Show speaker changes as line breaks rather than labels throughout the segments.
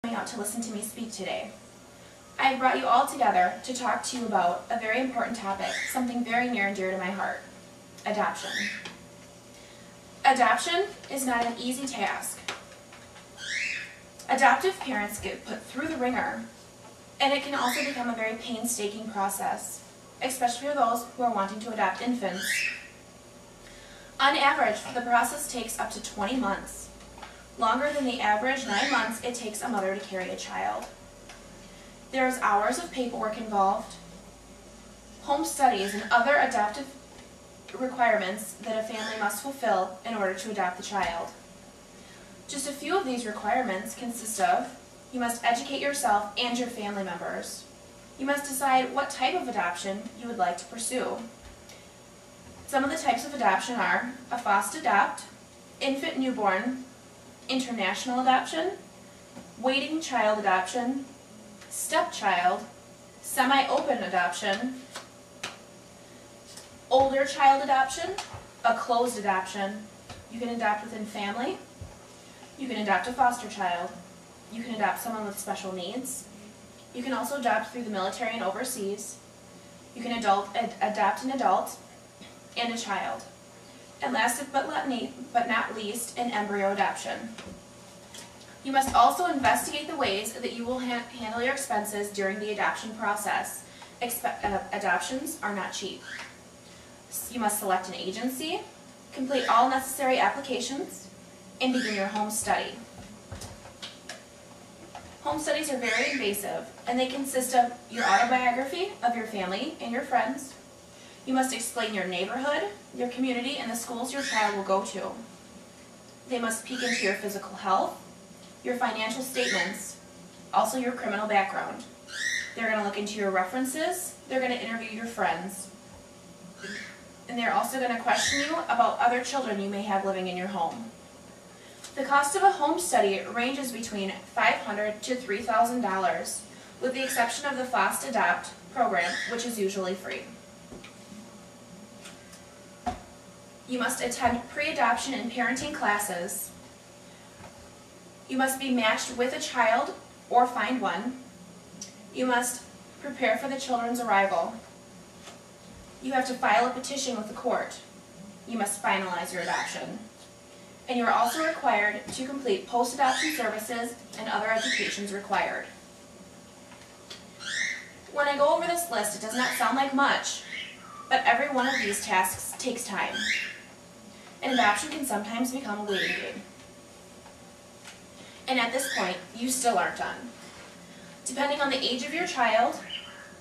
Out to listen to me speak today. I have brought you all together to talk to you about a very important topic, something very near and dear to my heart: adoption. Adoption is not an easy task. Adoptive parents get put through the ringer, and it can also become a very painstaking process, especially for those who are wanting to adopt infants. On average, the process takes up to 20 months, longer than the average 9 months it takes a mother to carry a child. There is hours of paperwork involved, home studies, and other adoptive requirements that a family must fulfill in order to adopt the child. Just a few of these requirements consist of: you must educate yourself and your family members. You must decide what type of adoption you would like to pursue. Some of the types of adoption are a FOST-adopt, infant newborn, international adoption, waiting child adoption, stepchild, semi-open adoption, older child adoption, a closed adoption. You can adopt within family. You can adopt a foster child. You can adopt someone with special needs. You can also adopt through the military and overseas. You can adopt an adult and a child. And last but not least, an embryo adoption. You must also investigate the ways that you will handle your expenses during the adoption process. Adoptions are not cheap. You must select an agency, complete all necessary applications, and begin your home study. Home studies are very invasive, and they consist of your autobiography of your family and your friends. You must explain your neighborhood, your community, and the schools your child will go to. They must peek into your physical health, your financial statements, also your criminal background. They're going to look into your references. They're going to interview your friends. And they're also going to question you about other children you may have living in your home. The cost of a home study ranges between $500 to $3,000, with the exception of the FOST-adopt program, which is usually free. You must attend pre-adoption and parenting classes. You must be matched with a child or find one. You must prepare for the children's arrival. You have to file a petition with the court. You must finalize your adoption. And you are also required to complete post-adoption services and other educations required. When I go over this list, it does not sound like much, but every one of these tasks takes time. And adoption can sometimes become a waiting game. And at this point, you still aren't done. Depending on the age of your child,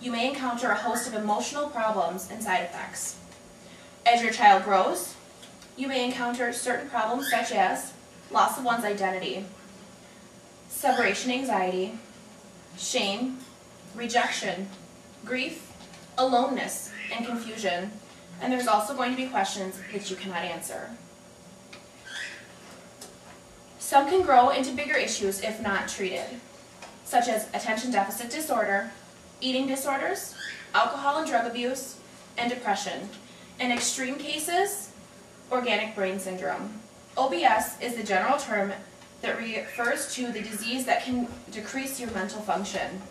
you may encounter a host of emotional problems and side effects. As your child grows, you may encounter certain problems such as loss of one's identity, separation anxiety, shame, rejection, grief, aloneness, and confusion. And there's also going to be questions that you cannot answer. Some can grow into bigger issues if not treated, such as attention deficit disorder, eating disorders, alcohol and drug abuse, and depression. In extreme cases, organic brain syndrome. OBS is the general term that refers to the disease that can decrease your mental function.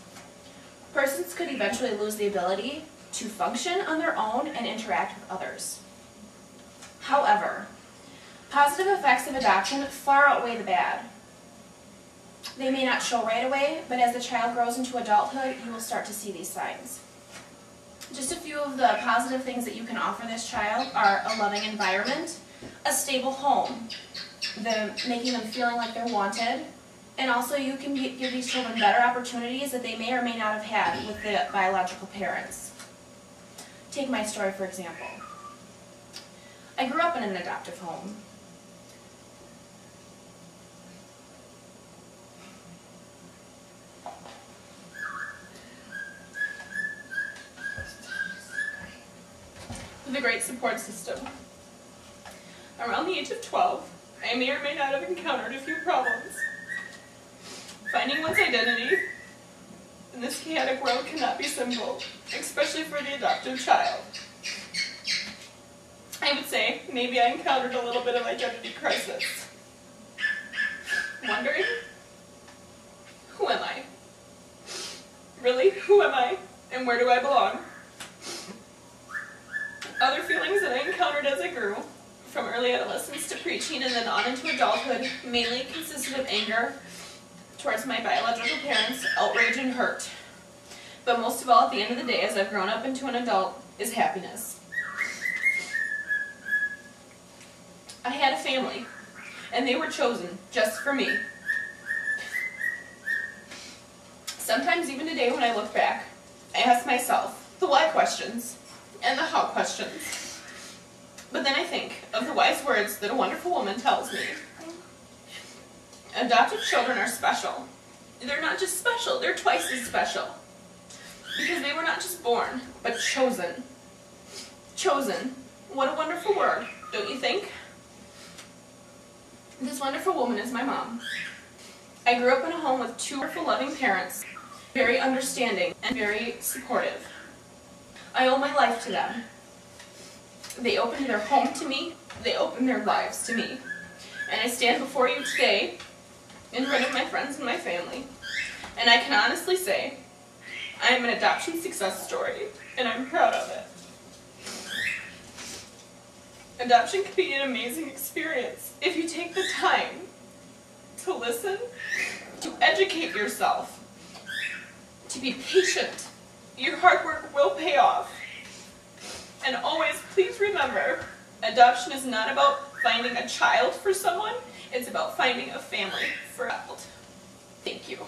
Persons could eventually lose the ability to function on their own and interact with others. However, positive effects of adoption far outweigh the bad. They may not show right away, but as the child grows into adulthood, you will start to see these signs. Just a few of the positive things that you can offer this child are a loving environment, a stable home, making them feeling like they're wanted, and also you can give these children better opportunities that they may or may not have had with the biological parents. Take my story, for example. I grew up in an adoptive home. With a great support system. Around the age of 12, I may or may not have encountered a few problems. Finding one's identity in this chaotic world cannot be simple, especially for the adoptive child. I would say maybe I encountered a little bit of identity crisis. Wondering, who really, who am I and where do I belong? Other feelings that I encountered as I grew, from early adolescence to preteen and then on into adulthood, mainly consisted of anger towards my biological parents, outrage, and hurt. But most of all, at the end of the day, as I've grown up into an adult, is happiness. I had a family, and they were chosen just for me. Sometimes even today when I look back, I ask myself the why questions and the how questions. But then I think of the wise words that a wonderful woman tells me. Adopted children are special. They're not just special, they're twice as special. Because they were not just born, but chosen. Chosen. What a wonderful word, don't you think? This wonderful woman is my mom. I grew up in a home with two wonderful, loving parents, very understanding and very supportive. I owe my life to them. They opened their home to me, they opened their lives to me. And I stand before you today in front of my friends and my family, and I can honestly say I am an adoption success story, and I'm proud of it. Adoption can be an amazing experience if you take the time to listen, to educate yourself, to be patient. Your hard work will pay off. And always, please remember, adoption is not about finding a child for someone, it's about finding a family for a child. Thank you.